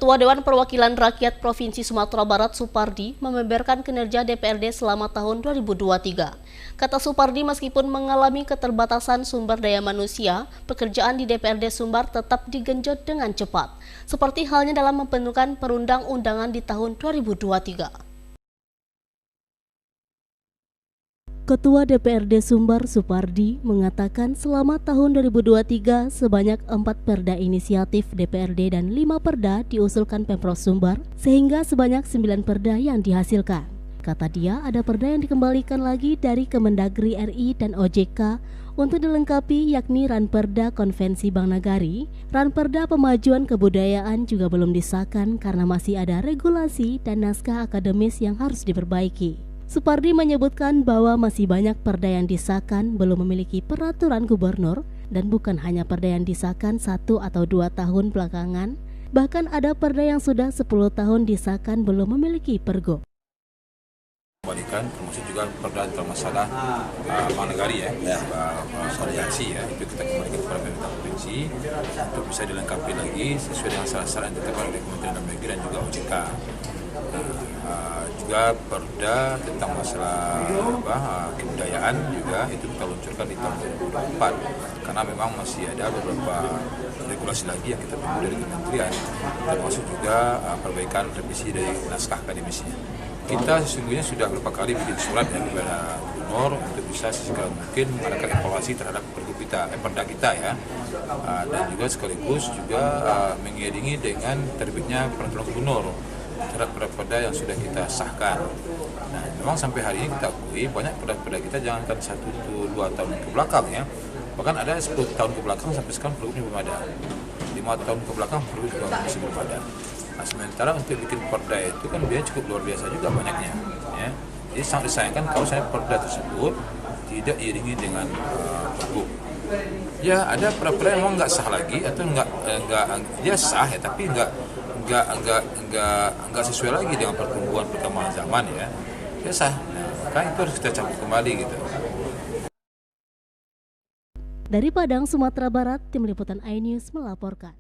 Ketua Dewan Perwakilan Rakyat Provinsi Sumatera Barat Supardi membeberkan kinerja DPRD selama tahun 2023. Kata Supardi, meskipun mengalami keterbatasan sumber daya manusia, pekerjaan di DPRD Sumbar tetap digenjot dengan cepat, seperti halnya dalam membentukkan perundang-undangan di tahun 2023. Ketua DPRD Sumbar Supardi mengatakan selama tahun 2023 sebanyak 4 perda inisiatif DPRD dan 5 perda diusulkan Pemprov Sumbar sehingga sebanyak 9 perda yang dihasilkan. Kata dia, ada perda yang dikembalikan lagi dari Kemendagri RI dan OJK untuk dilengkapi, yakni Ranperda Konvensi Bank Nagari. Ranperda Pemajuan Kebudayaan juga belum disahkan karena masih ada regulasi dan naskah akademis yang harus diperbaiki. Supardi menyebutkan bahwa masih banyak perda yang disahkan belum memiliki peraturan gubernur, dan bukan hanya perda yang disahkan 1 atau 2 tahun belakangan, bahkan ada perda yang sudah 10 tahun disahkan belum memiliki pergub. Kembalikan termasuk juga perda tentang masalah Bank Nagari solidarisi itu kita kembalikan kepada pemerintah provinsi untuk bisa dilengkapi lagi sesuai dengan syarat-syarat yang ditetapkan oleh Kementerian Dalam Negeri dan juga OJK. Juga perda tentang masalah kebudayaan juga itu kita luncurkan di tahun 2024 karena memang masih ada beberapa regulasi lagi yang kita tunggu dari kementerian, termasuk juga perbaikan revisi dari naskah akademisnya. Kita sesungguhnya sudah beberapa kali bikin surat kepada gubernur untuk bisa segera mungkin mengadakan evaluasi terhadap perda kita ya, dan juga sekaligus juga mengiringi dengan terbitnya peraturan gubernur terhadap perda yang sudah kita sahkan. Nah, memang sampai hari ini kita akui banyak perda kita jangankan 1-2 tahun ke belakang ya, bahkan ada 10 tahun ke belakang sampai sekarang pergubnya belum ada. 5 tahun ke belakang pergub juga masih belum ada. Nah, sementara untuk bikin perda itu kan biaya cukup luar biasa juga banyaknya ya. Jadi sangat disayangkan kalau saya perda tersebut tidak iringi dengan pergub. Ya, ada perda yang memang nggak sah lagi atau nggak dia sah ya, tapi nggak sesuai lagi dengan pertumbuhan perkembangan zaman ya. Dia sah. Nah, maka itu harus kita cabut kembali gitu. Dari Padang, Sumatera Barat, Tim Liputan iNews melaporkan.